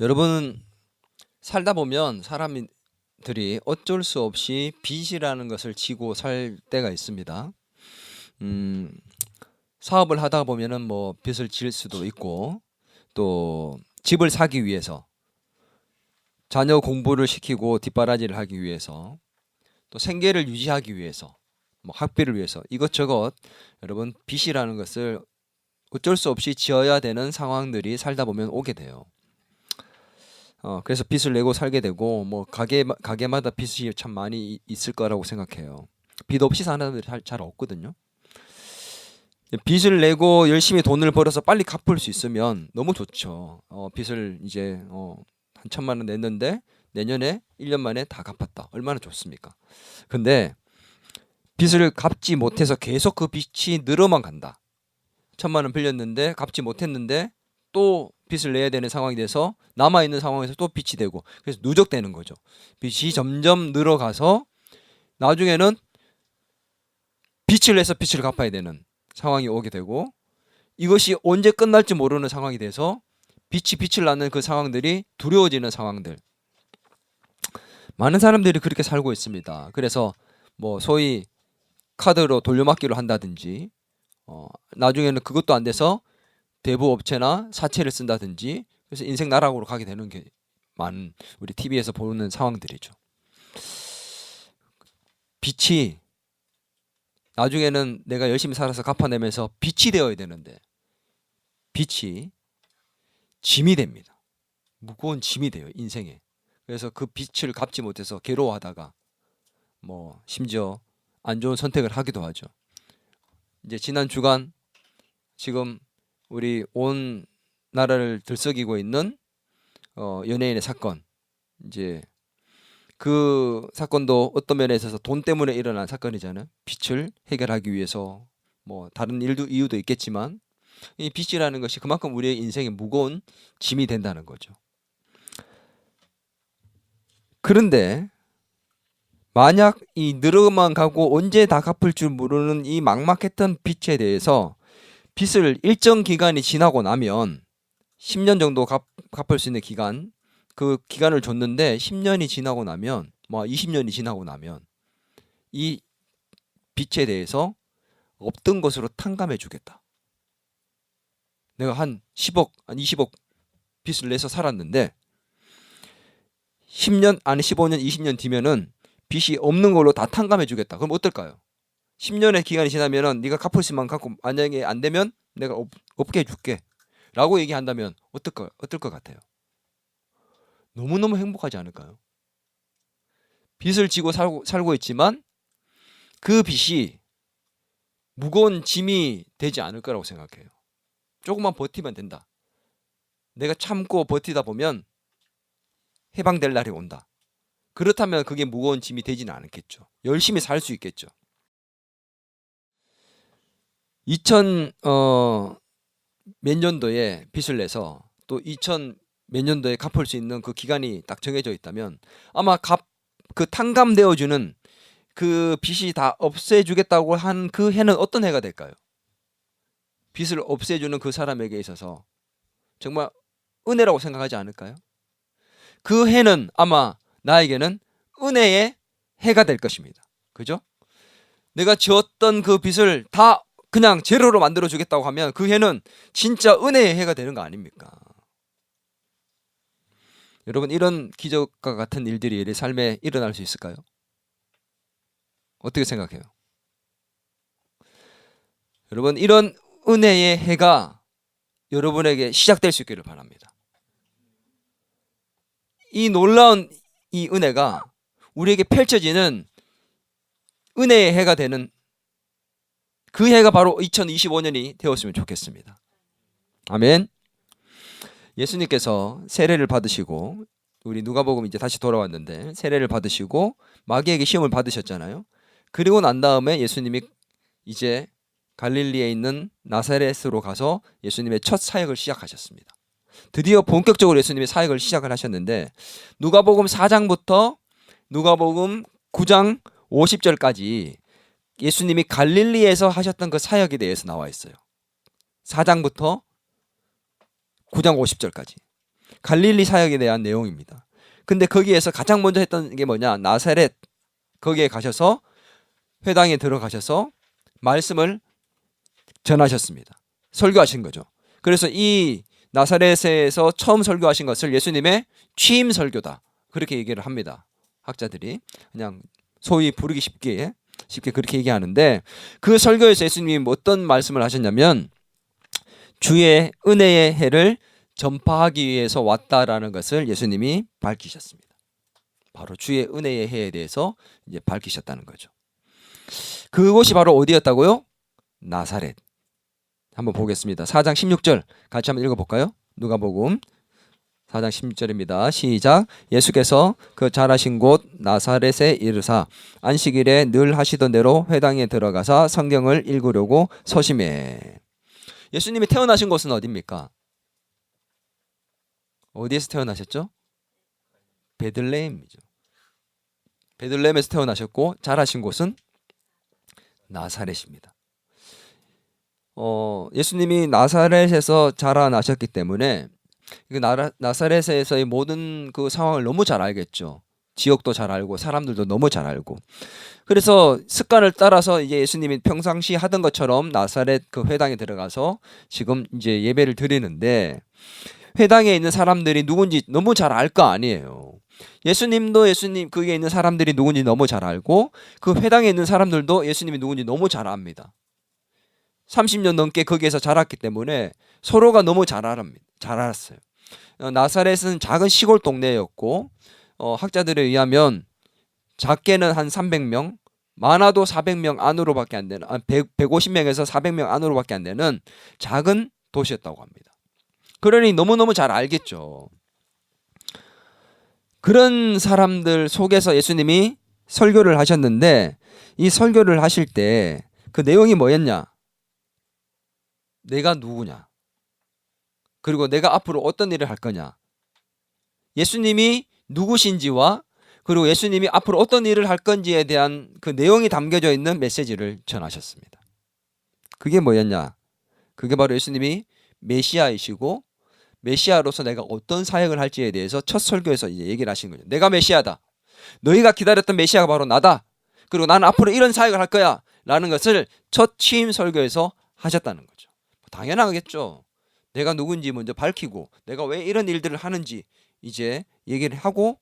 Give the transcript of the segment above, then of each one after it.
여러분, 살다 보면 사람들이 어쩔 수 없이 빚이라는 것을 지고 살 때가 있습니다. 음, 사업을 하다 보면은 뭐 빚을 질 수도 있고, 또 집을 사기 위해서, 자녀 공부를 시키고 뒷바라지를 하기 위해서, 또 생계를 유지하기 위해서, 뭐 학비를 위해서 이것저것 여러분 빚이라는 것을 어쩔 수 없이 지어야 되는 상황들이 살다 보면 오게 돼요. 그래서 빚을 내고 살게 되고, 뭐 가게마다 빚이 참 많이 있을 거라고 생각해요. 빚 없이 사는 사람들이 잘 없거든요. 빚을 내고 열심히 돈을 벌어서 빨리 갚을 수 있으면 너무 좋죠. 빚을 이제 한 1,000만 원 냈는데 내년에 1년 만에 다 갚았다. 얼마나 좋습니까? 근데 빚을 갚지 못해서 계속 그 빚이 늘어만 간다. 1,000만 원 빌렸는데 갚지 못했는데 또 빚을 내야 되는 상황이 돼서 남아있는 상황에서 또 빚이 되고, 그래서 누적되는 거죠. 빚이 점점 늘어가서 나중에는 빚을 내서 빚을 갚아야 되는 상황이 오게 되고, 이것이 언제 끝날지 모르는 상황이 돼서 빚이 빚을 낳는 그 상황들이 두려워지는 상황들. 많은 사람들이 그렇게 살고 있습니다. 그래서 뭐 소위 카드로 돌려막기로 한다든지, 나중에는 그것도 안 돼서 대부업체나 사채를 쓴다든지, 그래서 인생 나락으로 가게 되는 게 많은, 우리 TV에서 보는 상황들이죠. 빚이 나중에는 내가 열심히 살아서 갚아내면서 빚이 되어야 되는데 빚이 짐이 됩니다. 무거운 짐이 돼요, 인생에. 그래서 그 빚을 갚지 못해서 괴로워하다가 뭐 심지어 안 좋은 선택을 하기도 하죠. 이제 지난 주간 지금 우리 온 나라를 들썩이고 있는 연예인의 사건, 이제 그 사건도 어떤 면에 있어서 돈 때문에 일어난 사건이잖아요. 빚을 해결하기 위해서 뭐 다른 이유도 있겠지만, 이 빚이라는 것이 그만큼 우리의 인생에 무거운 짐이 된다는 거죠. 그런데 만약 이 늘어만 가고 언제 다 갚을 줄 모르는 이 막막했던 빚에 대해서, 빚을 일정 기간이 지나고 나면 10년 정도 갚을 수 있는 기간, 그 기간을 줬는데 10년이 지나고 나면, 뭐 20년이 지나고 나면 이 빚에 대해서 없던 것으로 탕감해 주겠다. 내가 한 10억, 한 20억 빚을 내서 살았는데 10년, 아니 15년, 20년 뒤면은 빚이 없는 걸로 다 탕감해 주겠다. 그럼 어떨까요? 10년의 기간이 지나면은 네가 갚을 수만 갚고, 만약에 안 되면 내가 없게 해줄게 라고 얘기한다면 어떨 것 같아요? 너무너무 행복하지 않을까요? 빚을 지고 살고 있지만 그 빚이 무거운 짐이 되지 않을 거라고 생각해요. 조금만 버티면 된다. 내가 참고 버티다 보면 해방될 날이 온다. 그렇다면 그게 무거운 짐이 되지는 않겠죠. 열심히 살 수 있겠죠. 2000 몇 년도에 빚을 내서 또 2000 몇 년도에 갚을 수 있는 그 기간이 딱 정해져 있다면, 아마 그 탕감되어 주는 그 빚이 다 없애주겠다고 한 그 해는 어떤 해가 될까요? 빚을 없애주는 그 사람에게 있어서 정말 은혜라고 생각하지 않을까요? 그 해는 아마 나에게는 은혜의 해가 될 것입니다. 그죠? 내가 지었던 그 빚을 다 그냥 제로로 만들어 주겠다고 하면 그 해는 진짜 은혜의 해가 되는 거 아닙니까? 여러분, 이런 기적과 같은 일들이 우리 삶에 일어날 수 있을까요? 어떻게 생각해요? 여러분, 이런 은혜의 해가 여러분에게 시작될 수 있기를 바랍니다. 이 놀라운 이 은혜가 우리에게 펼쳐지는 은혜의 해가 되는 그 해가 바로 2025년이 되었으면 좋겠습니다. 아멘. 예수님께서 세례를 받으시고, 우리 누가복음 이제 다시 돌아왔는데 세례를 받으시고 마귀에게 시험을 받으셨잖아요. 그리고 난 다음에 예수님이 이제 갈릴리에 있는 나사렛으로 가서 예수님의 첫 사역을 시작하셨습니다. 드디어 본격적으로 예수님의 사역을 시작을 하셨는데, 누가복음 4장부터 누가복음 9장 50절까지 예수님이 갈릴리에서 하셨던 그 사역에 대해서 나와 있어요. 4장부터 9장 50절까지. 갈릴리 사역에 대한 내용입니다. 근데 거기에서 가장 먼저 했던 게 뭐냐? 나사렛 거기에 가셔서 회당에 들어가셔서 말씀을 전하셨습니다. 설교하신 거죠. 그래서 이 나사렛에서 처음 설교하신 것을 예수님의 취임 설교다. 그렇게 얘기를 합니다. 학자들이 그냥 소위 부르기 쉽게 그렇게 얘기하는데, 그 설교에서 예수님이 어떤 말씀을 하셨냐면 주의 은혜의 해를 전파하기 위해서 왔다라는 것을 예수님이 밝히셨습니다. 바로 주의 은혜의 해에 대해서 이제 밝히셨다는 거죠. 그곳이 바로 어디였다고요? 나사렛. 한번 보겠습니다. 4장 16절 같이 한번 읽어볼까요? 누가복음 4장 16절입니다. 시작. 예수께서 그 자라신 곳 나사렛에 이르사 안식일에 늘 하시던 대로 회당에 들어가사 성경을 읽으려고 서심해. 예수님이 태어나신 곳은 어디입니까? 어디에서 태어나셨죠? 베들레헴이죠. 베들레헴에서 태어나셨고 자라신 곳은 나사렛입니다. 예수님이 나사렛에서 자라나셨기 때문에 나사렛에서의 모든 그 상황을 너무 잘 알겠죠. 지역도 잘 알고 사람들도 너무 잘 알고. 그래서 습관을 따라서 이제 예수님이 평상시 하던 것처럼 나사렛 그 회당에 들어가서 지금 이제 예배를 드리는데, 회당에 있는 사람들이 누군지 너무 잘 알 거 아니에요. 예수님도 예수님 그게 있는 사람들이 누군지 너무 잘 알고, 그 회당에 있는 사람들도 예수님이 누군지 너무 잘 압니다. 30년 넘게 거기에서 자랐기 때문에 서로가 너무 잘 알았어요. 나사렛은 작은 시골 동네였고, 학자들에 의하면 작게는 한 300명, 많아도 400명 안으로밖에 안 되는, 150명에서 400명 안으로밖에 안 되는 작은 도시였다고 합니다. 그러니 너무너무 잘 알겠죠. 그런 사람들 속에서 예수님이 설교를 하셨는데, 이 설교를 하실 때 그 내용이 뭐였냐? 내가 누구냐? 그리고 내가 앞으로 어떤 일을 할 거냐? 예수님이 누구신지와 그리고 예수님이 앞으로 어떤 일을 할 건지에 대한 그 내용이 담겨져 있는 메시지를 전하셨습니다. 그게 뭐였냐? 그게 바로 예수님이 메시아이시고, 메시아로서 내가 어떤 사역을 할지에 대해서 첫 설교에서 이제 얘기를 하신 거죠. 내가 메시아다. 너희가 기다렸던 메시아가 바로 나다. 그리고 나는 앞으로 이런 사역을 할 거야. 라는 것을 첫 취임 설교에서 하셨다는 거죠. 당연하겠죠. 내가 누군지 먼저 밝히고 내가 왜 이런 일들을 하는지 이제 얘기를 하고,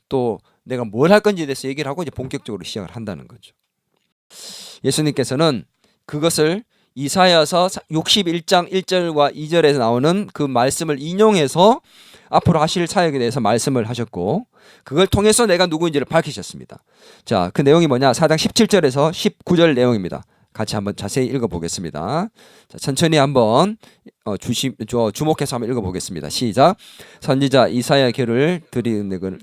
또 내가 뭘 할 건지에 대해서 얘기를 하고 이제 본격적으로 시작을 한다는 거죠. 예수님께서는 그것을 이사야서 61장 1절과 2절에서 나오는 그 말씀을 인용해서 앞으로 하실 사역에 대해서 말씀을 하셨고, 그걸 통해서 내가 누구인지를 밝히셨습니다. 자, 그 내용이 뭐냐? 4장 17절에서 19절 내용입니다. 같이 한번 자세히 읽어보겠습니다. 자, 천천히 한번 주목해서 한번 읽어보겠습니다. 시작. 선지자 이사야 글을 드리는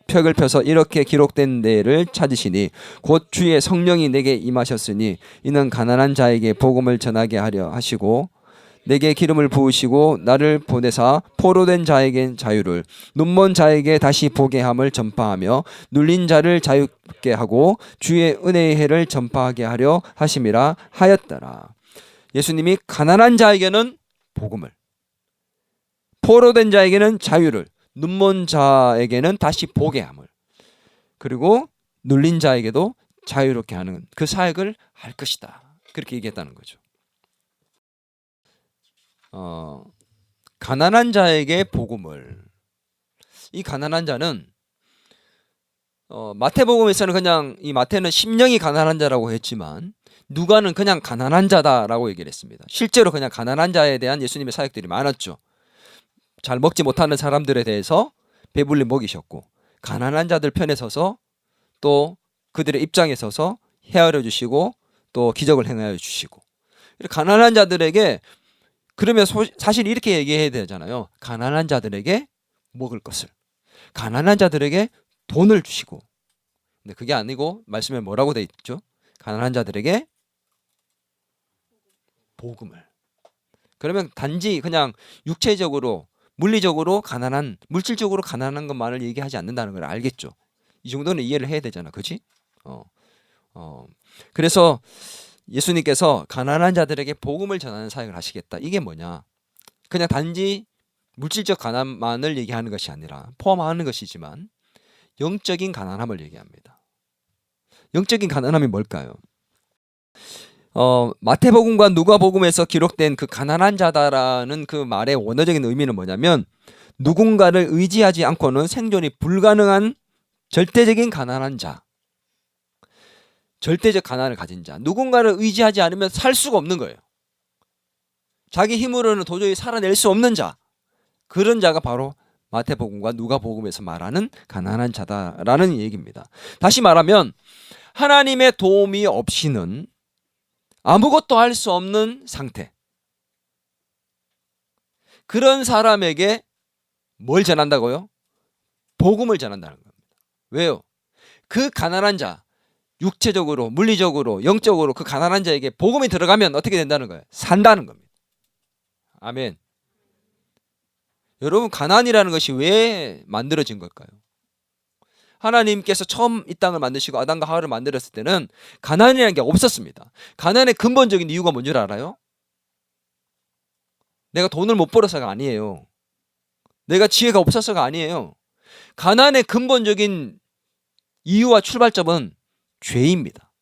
벽을 펴서 이렇게 기록된 데를 찾으시니 곧 주의 성령이 내게 임하셨으니 이는 가난한 자에게 복음을 전하게 하려 하시고 내게 기름을 부으시고 나를 보내사 포로된 자에겐 자유를, 눈먼 자에게 다시 보게 함을 전파하며 눌린 자를 자유케 하고 주의 은혜의 해를 전파하게 하려 하심이라 하였더라. 예수님이 가난한 자에게는 복음을, 포로된 자에게는 자유를, 눈먼 자에게는 다시 보게 함을, 그리고 눌린 자에게도 자유롭게 하는 그 사역을 할 것이다. 그렇게 얘기했다는 거죠. 가난한 자에게 복음을, 이 가난한 자는 마태복음에서는 그냥 이 마태는 심령이 가난한 자라고 했지만 누가는 그냥 가난한 자다라고 얘기를 했습니다. 실제로 그냥 가난한 자에 대한 예수님의 사역들이 많았죠. 잘 먹지 못하는 사람들에 대해서 배불리 먹이셨고, 가난한 자들 편에 서서 또 그들의 입장에 서서 헤아려 주시고 또 기적을 행하여 주시고, 가난한 자들에게, 그러면 사실 이렇게 얘기해야 되잖아요. 가난한 자들에게 먹을 것을, 가난한 자들에게 돈을 주시고. 근데 그게 아니고 말씀에 뭐라고 돼 있죠? 가난한 자들에게 복음을. 그러면 단지 그냥 육체적으로, 물리적으로 가난한, 물질적으로 가난한 것만을 얘기하지 않는다는 걸 알겠죠. 이 정도는 이해를 해야 되잖아, 그렇지? 그래서 예수님께서 가난한 자들에게 복음을 전하는 사역을 하시겠다. 이게 뭐냐? 그냥 단지 물질적 가난만을 얘기하는 것이 아니라 포함하는 것이지만 영적인 가난함을 얘기합니다. 영적인 가난함이 뭘까요? 마태복음과 누가복음에서 기록된 그 가난한 자다라는 그 말의 원어적인 의미는 뭐냐면 누군가를 의지하지 않고는 생존이 불가능한 절대적인 가난한 자, 절대적 가난을 가진 자, 누군가를 의지하지 않으면 살 수가 없는 거예요. 자기 힘으로는 도저히 살아낼 수 없는 자, 그런 자가 바로 마태복음과 누가복음에서 말하는 가난한 자다라는 얘기입니다. 다시 말하면 하나님의 도움이 없이는 아무것도 할 수 없는 상태. 그런 사람에게 뭘 전한다고요? 복음을 전한다는 겁니다. 왜요? 그 가난한 자, 육체적으로, 물리적으로, 영적으로 그 가난한 자에게 복음이 들어가면 어떻게 된다는 거예요? 산다는 겁니다. 아멘. 여러분, 가난이라는 것이 왜 만들어진 걸까요? 하나님께서 처음 이 땅을 만드시고 아담과 하와를 만들었을 때는 가난이라는 게 없었습니다. 가난의 근본적인 이유가 뭔 줄 알아요? 내가 돈을 못 벌어서가 아니에요. 내가 지혜가 없어서가 아니에요. 가난의 근본적인 이유와 출발점은 죄입니다.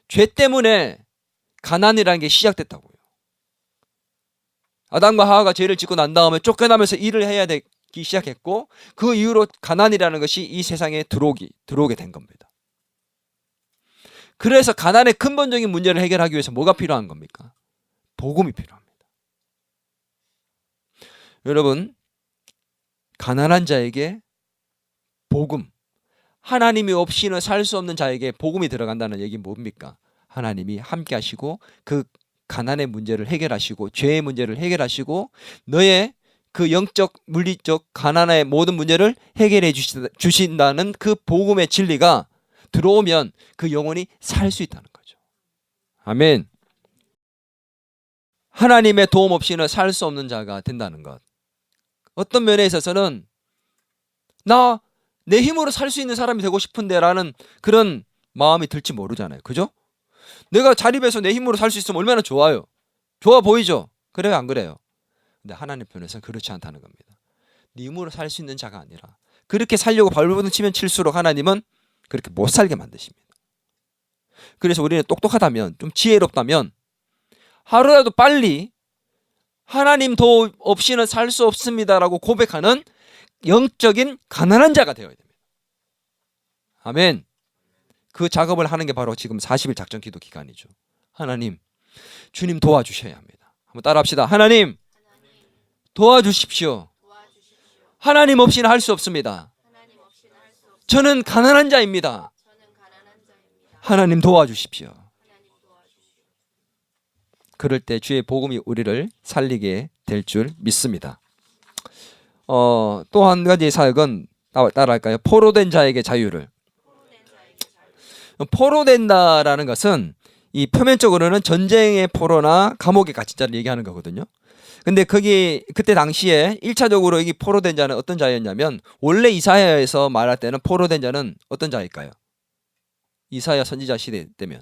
죄 때문에 가난이라는 게 시작됐다고요. 아담과 하와가 죄를 짓고 난 다음에 쫓겨나면서 일을 해야 되기 시작했고 그 이후로 가난이라는 것이 이 세상에 들어오게 된 겁니다. 그래서 가난의 근본적인 문제를 해결하기 위해서 뭐가 필요한 겁니까? 복음이 필요합니다. 여러분, 가난한 자에게 복음, 하나님이 없이는 살 수 없는 자에게 복음이 들어간다는 얘기는 뭡니까? 하나님이 함께 하시고 그 가난의 문제를 해결하시고 죄의 문제를 해결하시고 너의 그 영적, 물리적 가난의 모든 문제를 해결해 주신다는 그 복음의 진리가 들어오면 그 영혼이 살 수 있다는 거죠. 아멘. 하나님의 도움 없이는 살 수 없는 자가 된다는 것. 어떤 면에 있어서는 나 내 힘으로 살 수 있는 사람이 되고 싶은데 라는 그런 마음이 들지 모르잖아요. 그죠? 내가 자립해서 내 힘으로 살 수 있으면 얼마나 좋아요. 좋아 보이죠? 그래요, 안 그래요? 근데 하나님 편에서는 그렇지 않다는 겁니다. 네 힘으로 살 수 있는 자가 아니라 그렇게 살려고 발버둥 치면 칠수록 하나님은 그렇게 못 살게 만드십니다. 그래서 우리는 똑똑하다면, 좀 지혜롭다면 하루라도 빨리 하나님 도움 없이는 살 수 없습니다라고 고백하는 영적인 가난한 자가 되어야 됩니다. 아멘. 그 작업을 하는 게 바로 지금 40일 작전 기도 기간이죠. 하나님, 주님 도와주셔야 합니다. 한번 따라합시다. 하나님, 도와주십시오. 하나님 없이는 할 수 없습니다. 저는 가난한 자입니다. 하나님 도와주십시오. 그럴 때 주의 복음이 우리를 살리게 될 줄 믿습니다. 또 한 가지 사역은 따라할까요? 포로된 자에게 자유를. 포로된다라는 것은 이 표면적으로는 전쟁의 포로나 감옥에 갇힌 자를 얘기하는 거거든요. 근데 그때 당시에 1차적으로 이 포로된 자는 어떤 자였냐면 원래 이사야에서 말할 때는 포로된 자는 어떤 자일까요? 이사야 선지자 시대 때면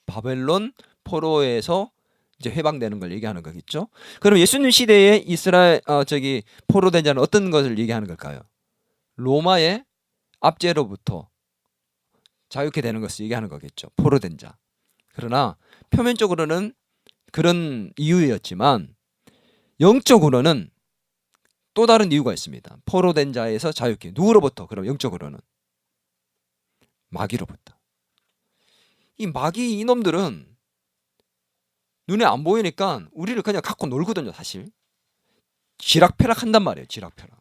바벨론 포로에서 이제 해방되는 걸 얘기하는 거겠죠. 그럼 예수님 시대에 이스라엘 포로된 자는 어떤 것을 얘기하는 걸까요? 로마의 압제로부터 자유케 되는 것을 얘기하는 거겠죠. 포로된 자. 그러나 표면적으로는 그런 이유였지만 영적으로는 또 다른 이유가 있습니다. 포로된 자에서 자유케. 누구로부터? 그럼 영적으로는 마귀로부터. 이 마귀 이놈들은 눈에 안 보이니까 우리를 그냥 갖고 놀거든요. 사실 쥐락펴락 한단 말이에요. 쥐락펴락.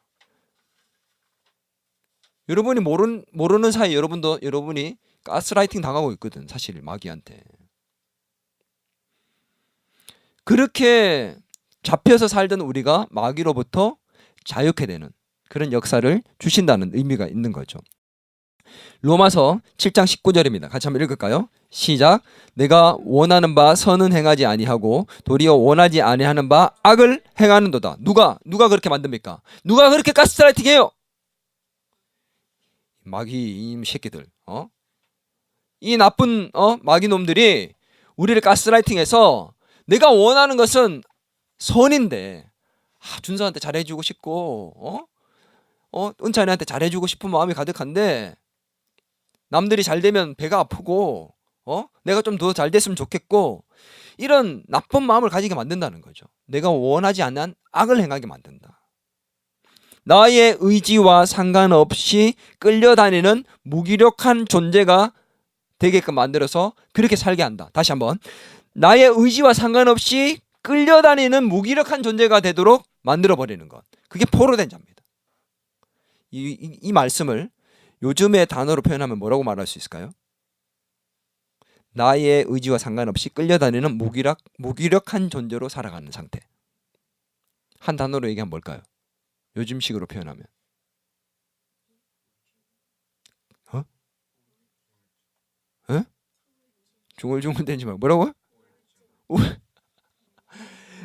여러분이 모르는 사이 여러분이 가스라이팅 당하고 있거든. 사실 마귀한테. 그렇게 잡혀서 살던 우리가 마귀로부터 자유케 되는 그런 역사를 주신다는 의미가 있는 거죠. 로마서 7장 19절입니다. 같이 한번 읽을까요? 시작. 내가 원하는 바 선은 행하지 아니하고 도리어 원하지 아니하는 바 악을 행하는도다. 누가 그렇게 만듭니까? 누가 그렇게 가스라이팅해요? 마귀 이 새끼들. 이 나쁜 마귀 놈들이 우리를 가스라이팅해서 내가 원하는 것은 선인데 준서한테 잘해주고 싶고 은찬이한테 잘해주고 싶은 마음이 가득한데 남들이 잘 되면 배가 아프고 내가 좀 더 잘 됐으면 좋겠고 이런 나쁜 마음을 가지게 만든다는 거죠. 내가 원하지 않는 악을 행하게 만든다. 나의 의지와 상관없이 끌려다니는 무기력한 존재가 되게끔 만들어서 그렇게 살게 한다. 다시 한번. 나의 의지와 상관없이 끌려다니는 무기력한 존재가 되도록 만들어버리는 것. 그게 포로된 자입니다. 이 말씀을 요즘의 단어로 표현하면 뭐라고 말할 수 있을까요? 나의 의지와 상관없이 끌려다니는 무기력한 존재로 살아가는 상태. 한 단어로 얘기하면 뭘까요? 요즘식으로 표현하면 중얼중얼대지 말고 뭐라고요?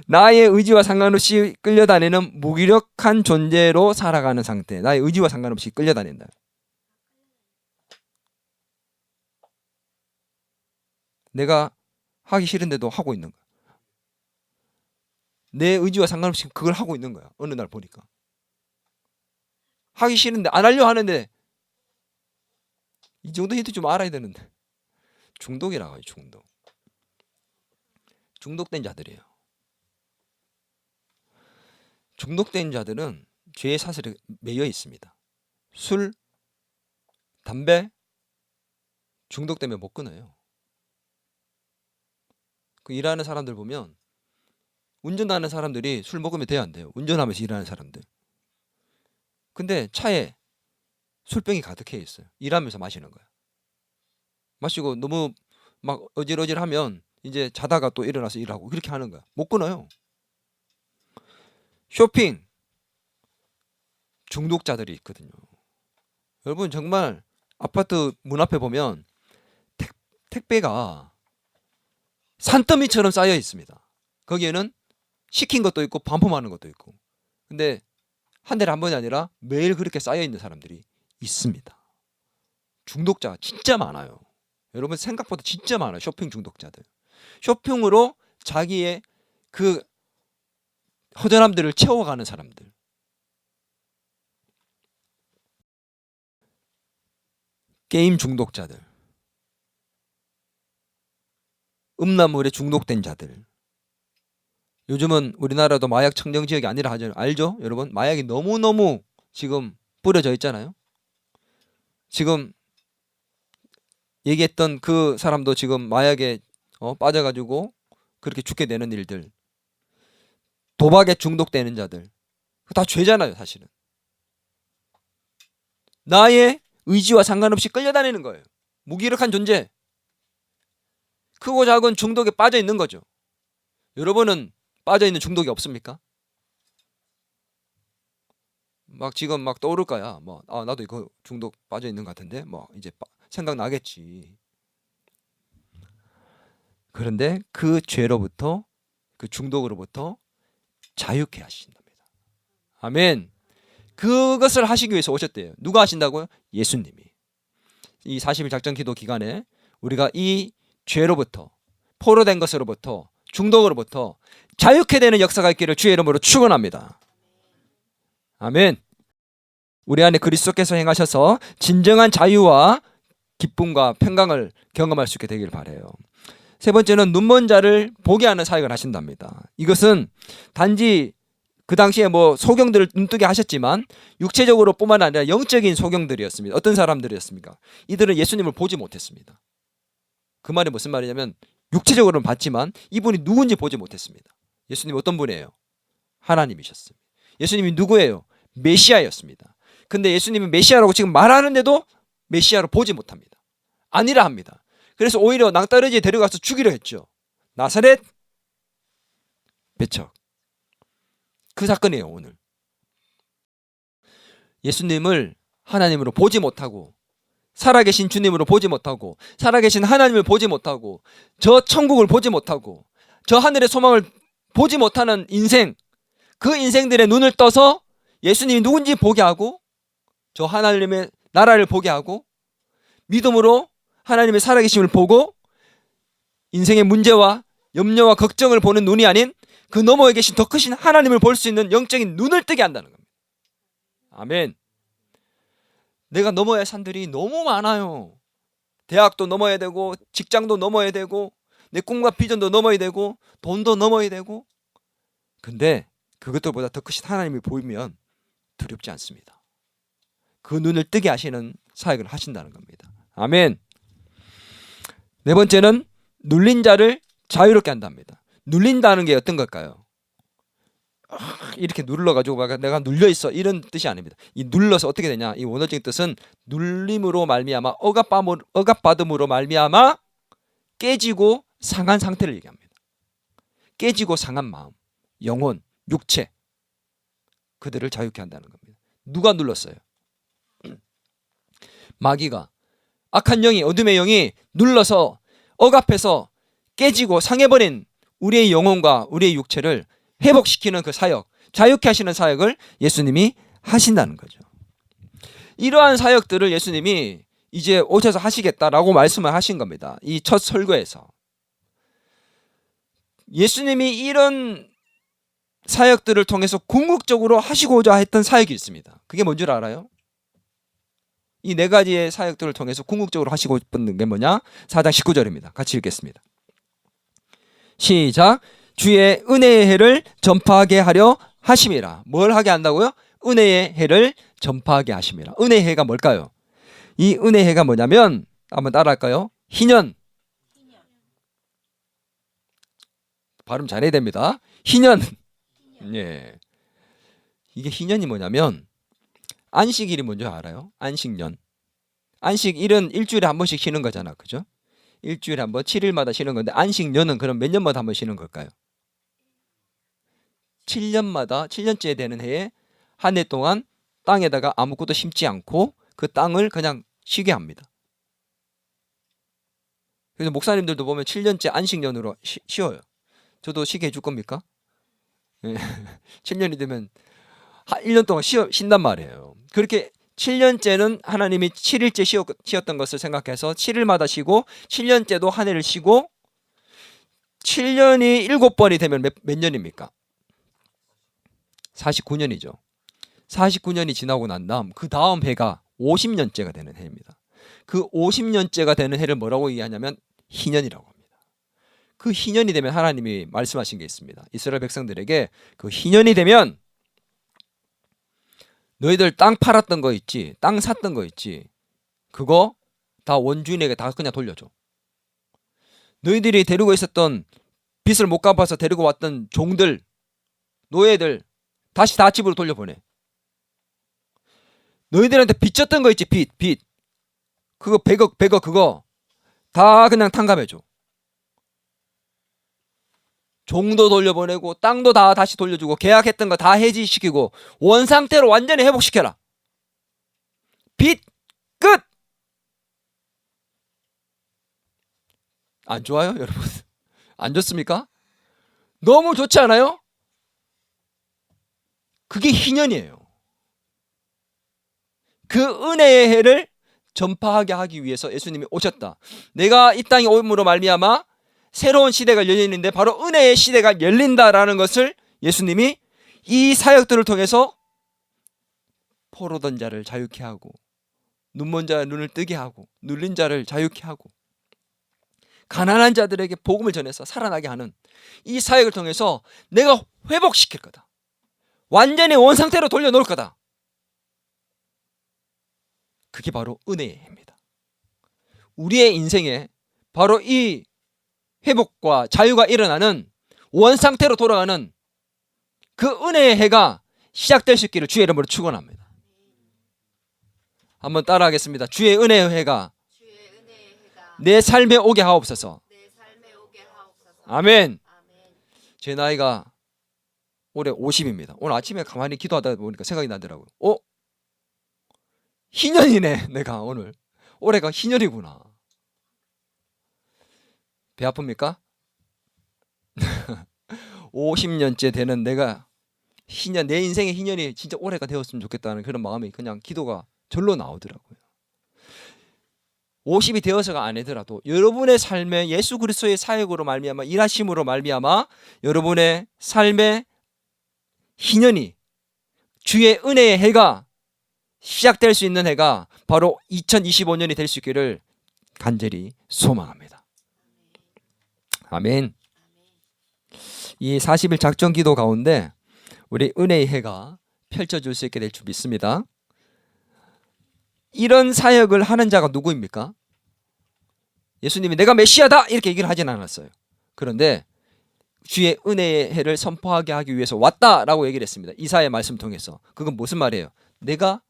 나의 의지와 상관없이 끌려다니는 무기력한 존재로 살아가는 상태. 나의 의지와 상관없이 끌려다닌다. 내가 하기 싫은데도 하고 있는 거야. 내 의지와 상관없이 그걸 하고 있는 거야. 어느 날 보니까 하기 싫은데 안 하려 하는데 이 정도 힌트 좀 알아야 되는데 중독이라고 해요. 중독된 자들이에요. 중독된 자들은 죄의 사슬에 매여 있습니다. 술, 담배 중독되면 못 끊어요. 그 일하는 사람들 보면 운전하는 사람들이 술 먹으면 돼야 안 돼요. 운전하면서 일하는 사람들. 근데 차에 술병이 가득해 있어요. 일하면서 마시는 거야. 마시고 너무 막 어질어질하면 이제 자다가 또 일어나서 일하고 그렇게 하는 거야. 못 끊어요. 쇼핑 중독자들이 있거든요. 여러분 정말 아파트 문 앞에 보면 택배가 산더미처럼 쌓여 있습니다. 거기에는 시킨 것도 있고 반품하는 것도 있고. 근데 한 달에 한 번이 아니라 매일 그렇게 쌓여 있는 사람들이 있습니다. 중독자가 진짜 많아요. 여러분 생각보다 진짜 많아요. 쇼핑 중독자들. 쇼핑으로 자기의 그 허전함들을 채워가는 사람들. 게임 중독자들. 음란물에 중독된 자들. 요즘은 우리나라도 마약 청정 지역이 아니라 하죠. 알죠? 여러분 마약이 너무너무 지금 뿌려져 있잖아요. 지금 얘기했던 그 사람도 지금 마약에 빠져가지고 그렇게 죽게 되는 일들. 도박에 중독되는 자들. 다 죄잖아요 사실은. 나의 의지와 상관없이 끌려다니는 거예요. 무기력한 존재. 크고 작은 중독에 빠져 있는 거죠. 여러분은 빠져 있는 중독이 없습니까? 막 지금 막 떠오를 거야. 뭐 나도 이거 중독 빠져 있는 것 같은데 뭐 이제 생각나겠지. 그런데 그 죄로부터 그 중독으로부터 자유케 하신답니다. 아멘. 그것을 하시기 위해서 오셨대요. 누가 하신다고요? 예수님이. 이 40일 작전 기도 기간에 우리가 이 죄로부터 포로된 것으로부터 중독으로부터 자유케 되는 역사가 있기를 주의 이름으로 축원합니다. 아멘. 우리 안에 그리스도께서 행하셔서 진정한 자유와 기쁨과 평강을 경험할 수 있게 되길 바라요. 세 번째는 눈먼 자를 보게 하는 사역을 하신답니다. 이것은 단지 그 당시에 뭐 소경들을 눈뜨게 하셨지만 육체적으로 뿐만 아니라 영적인 소경들이었습니다. 어떤 사람들이었습니까? 이들은 예수님을 보지 못했습니다. 그 말이 무슨 말이냐면 육체적으로는 봤지만 이분이 누군지 보지 못했습니다. 예수님이 어떤 분이에요? 하나님이셨습니다. 예수님이 누구예요? 메시아였습니다. 근데 예수님이 메시아라고 지금 말하는데도 메시아로 보지 못합니다. 아니라 합니다. 그래서 오히려 낭떠러지에 데려가서 죽이려 했죠. 나사렛 배척. 그 사건이에요. 오늘 예수님을 하나님으로 보지 못하고 살아계신 주님으로 보지 못하고 살아계신 하나님을 보지 못하고 저 천국을 보지 못하고 저 하늘의 소망을 보지 못하는 인생, 그 인생들의 눈을 떠서 예수님이 누군지 보게 하고 저 하나님의 나라를 보게 하고 믿음으로 하나님의 살아계심을 보고 인생의 문제와 염려와 걱정을 보는 눈이 아닌 그 너머에 계신 더 크신 하나님을 볼 수 있는 영적인 눈을 뜨게 한다는 겁니다. 아멘. 내가 넘어야 할 산들이 너무 많아요. 대학도 넘어야 되고, 직장도 넘어야 되고, 내 꿈과 비전도 넘어야 되고, 돈도 넘어야 되고. 근데 그것들보다 더 크신 하나님이 보이면 두렵지 않습니다. 그 눈을 뜨게 하시는 사역을 하신다는 겁니다. 아멘. 네 번째는 눌린 자를 자유롭게 한답니다. 눌린다는 게 어떤 걸까요? 이렇게 눌러가지고 내가 눌려있어 이런 뜻이 아닙니다. 이 눌러서 어떻게 되냐, 이 원어적인 뜻은 눌림으로 말미암아, 억압받음으로 말미암아 깨지고 상한 상태를 얘기합니다. 깨지고 상한 마음, 영혼, 육체, 그들을 자유케 한다는 겁니다. 누가 눌렀어요? 마귀가, 악한 영이, 어둠의 영이 눌러서 억압해서 깨지고 상해버린 우리의 영혼과 우리의 육체를 회복시키는 그 사역, 자유케 하시는 사역을 예수님이 하신다는 거죠. 이러한 사역들을 예수님이 이제 오셔서 하시겠다라고 말씀을 하신 겁니다. 이 첫 설교에서 예수님이 이런 사역들을 통해서 궁극적으로 하시고자 했던 사역이 있습니다. 그게 뭔 줄 알아요? 이 네 가지의 사역들을 통해서 궁극적으로 하시고 싶은 게 뭐냐? 4장 19절입니다. 같이 읽겠습니다. 시작. 주의 은혜의 해를 전파하게 하려 하심이라. 뭘 하게 한다고요? 은혜의 해를 전파하게 하심이라. 은혜의 해가 뭘까요? 이 은혜의 해가 뭐냐면, 한번 따라할까요? 희년. 발음 잘해야 됩니다. 희년. 예. 이게 희년이 뭐냐면, 안식일이 뭔지 알아요? 안식년. 안식일은 일주일에 한 번씩 쉬는 거잖아. 그죠? 일주일에 한 번, 7일마다 쉬는 건데, 안식년은 그럼 몇 년마다 한 번 쉬는 걸까요? 7년마다, 7년째 되는 해에 한 해 동안 땅에다가 아무것도 심지 않고 그 땅을 그냥 쉬게 합니다. 그래서 목사님들도 보면 7년째 안식년으로 쉬어요. 저도 쉬게 해줄 겁니까? 7년이 되면 1년 동안 쉰단 말이에요. 그렇게 7년째는 하나님이 7일째 쉬었던 것을 생각해서 7일마다 쉬고, 7년째도 한 해를 쉬고, 7년이 7번이 되면 몇 년입니까? 49년이죠. 49년이 지나고 난 다음 그 다음 해가 50년째가 되는 해입니다. 그 50년째가 되는 해를 뭐라고 얘기하냐면 희년이라고 합니다. 그 희년이 되면 하나님이 말씀하신 게 있습니다. 이스라엘 백성들에게 그 희년이 되면 너희들 땅 팔았던 거 있지, 땅 샀던 거 있지, 그거 다 원주인에게 다 그냥 돌려줘. 너희들이 데리고 있었던, 빚을 못 갚아서 데리고 왔던 종들, 노예들 다시 다 집으로 돌려보내. 너희들한테 빚졌던 거 있지, 빚. 그거 100억 그거 다 그냥 탕감해줘. 종도 돌려보내고 땅도 다 다시 돌려주고 계약했던 거 다 해지시키고 원상태로 완전히 회복시켜라. 빚 끝. 안 좋아요, 여러분? 안 좋습니까? 너무 좋지 않아요? 그게 희년이에요. 그 은혜의 해를 전파하게 하기 위해서 예수님이 오셨다. 내가 이 땅에 오므로 말미암아 새로운 시대가 열리는데 바로 은혜의 시대가 열린다라는 것을 예수님이 이 사역들을 통해서 포로된 자를 자유케 하고, 눈먼 자의 눈을 뜨게 하고, 눌린 자를 자유케 하고, 가난한 자들에게 복음을 전해서 살아나게 하는 이 사역을 통해서 내가 회복시킬 거다. 완전히 원상태로 돌려놓을 거다. 그게 바로 은혜의 해입니다. 우리의 인생에 바로 이 회복과 자유가 일어나는, 원상태로 돌아가는 그 은혜의 해가 시작될 수 있기를 주의 이름으로 축원합니다. 한번 따라하겠습니다. 주의 은혜의 해가 내 삶에 오게 하옵소서. 아멘. 제 나이가 올해 50입니다. 오늘 아침에 가만히 기도하다 보니까 생각이 나더라고요. 희년이네. 내가 오늘 올해가 희년이구나. 배 아픕니까? 50년째 되는 내가 희년, 내 인생의 희년이 진짜 올해가 되었으면 좋겠다는 그런 마음이 그냥 기도가 절로 나오더라고요. 50이 되어서가 아니더라도 여러분의 삶에 예수 그리스도의 사역으로 말미암아 일하심으로 말미암아 여러분의 삶의 희년이 주의 은혜의 해가 시작될 수 있는 해가 바로 2025년이 될 수 있기를 간절히 소망합니다. 아멘. 이 40일 작전 기도 가운데 우리 은혜의 해가 펼쳐질 수 있게 될 줄 믿습니다. 이런 사역을 하는 자가 누구입니까? 예수님이 내가 메시아다 이렇게 얘기를 하진 않았어요. 그런데 주의 은혜의 해를 선포하게 하기 위해서 왔다라고 얘기를 했습니다. 이사야 말씀 통해서. 그건 무슨 말이에요? 내가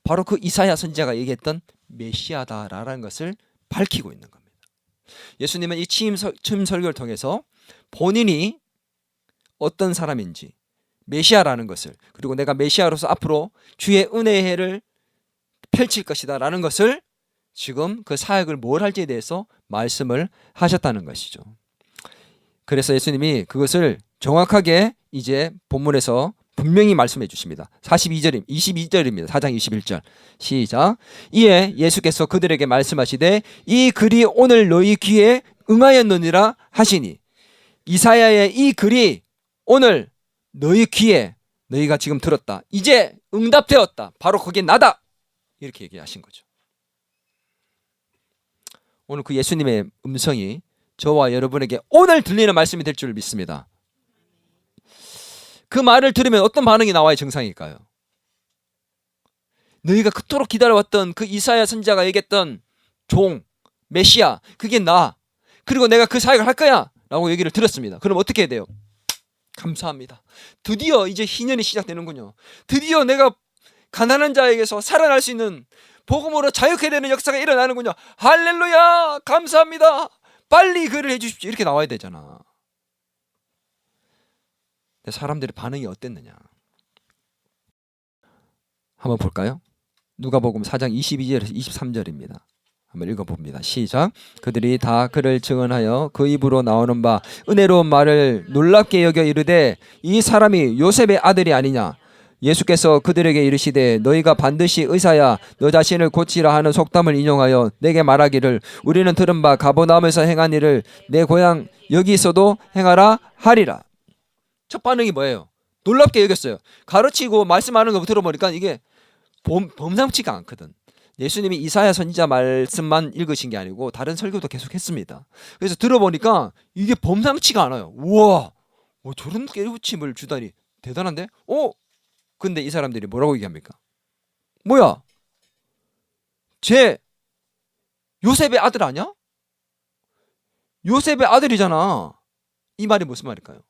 바로 그 이사야 선지자가 얘기했던 메시아다라는 것을 밝히고 있는 겁니다. 예수님은 이 취임 설교를 통해서 본인이 어떤 사람인지 메시아라는 것을, 그리고 내가 메시아로서 앞으로 주의 은혜의 해를 펼칠 것이다 라는 것을 지금 그 사역을 뭘 할지에 대해서 말씀을 하셨다는 것이죠. 그래서 예수님이 그것을 정확하게 이제 본문에서 분명히 말씀해 주십니다. 22절입니다. 4장 21절 시작. 이에 예수께서 그들에게 말씀하시되 이 글이 오늘 너희 귀에 응하였느니라 하시니, 이사야의 이 글이 오늘 너희 귀에, 너희가 지금 들었다, 이제 응답되었다, 바로 그게 나다, 이렇게 얘기하신 거죠. 오늘 그 예수님의 음성이 저와 여러분에게 오늘 들리는 말씀이 될 줄 믿습니다. 그 말을 들으면 어떤 반응이 나와야 정상일까요? 너희가 그토록 기다려왔던 그 이사야 선지자가 얘기했던 종, 메시아, 그게 나, 그리고 내가 그 사역을 할 거야 라고 얘기를 들었습니다. 그럼 어떻게 해야 돼요? 감사합니다. 드디어 이제 희년이 시작되는군요. 드디어 내가 가난한 자에게서 살아날 수 있는, 복음으로 자유케 되는 역사가 일어나는군요. 할렐루야, 감사합니다. 빨리 그를 해주십시오. 이렇게 나와야 되잖아. 근데 사람들의 반응이 어땠느냐, 한번 볼까요? 누가복음 4장 22절에서 23절입니다. 한번 읽어봅니다. 시작. 그들이 다 그를 증언하여 그 입으로 나오는 바 은혜로운 말을 놀랍게 여겨 이르되 이 사람이 요셉의 아들이 아니냐. 예수께서 그들에게 이르시되 너희가 반드시 의사야 너 자신을 고치라 하는 속담을 인용하여 내게 말하기를 우리는 들은 바 가버나움에서 행한 일을 내 고향 여기 있어도 행하라 하리라. 첫 반응이 뭐예요? 놀랍게 여겼어요. 가르치고 말씀하는 거 들어보니까 이게 범상치가 않거든. 예수님이 이사야 선지자 말씀만 읽으신 게 아니고 다른 설교도 계속 했습니다. 그래서 들어보니까 이게 범상치가 않아요. 우와, 저런 깨우침을 주다니 대단한데? 근데 이 사람들이 뭐라고 얘기합니까? 뭐야? 쟤 요셉의 아들 아니야? 요셉의 아들이잖아. 이 말이 무슨 말일까요?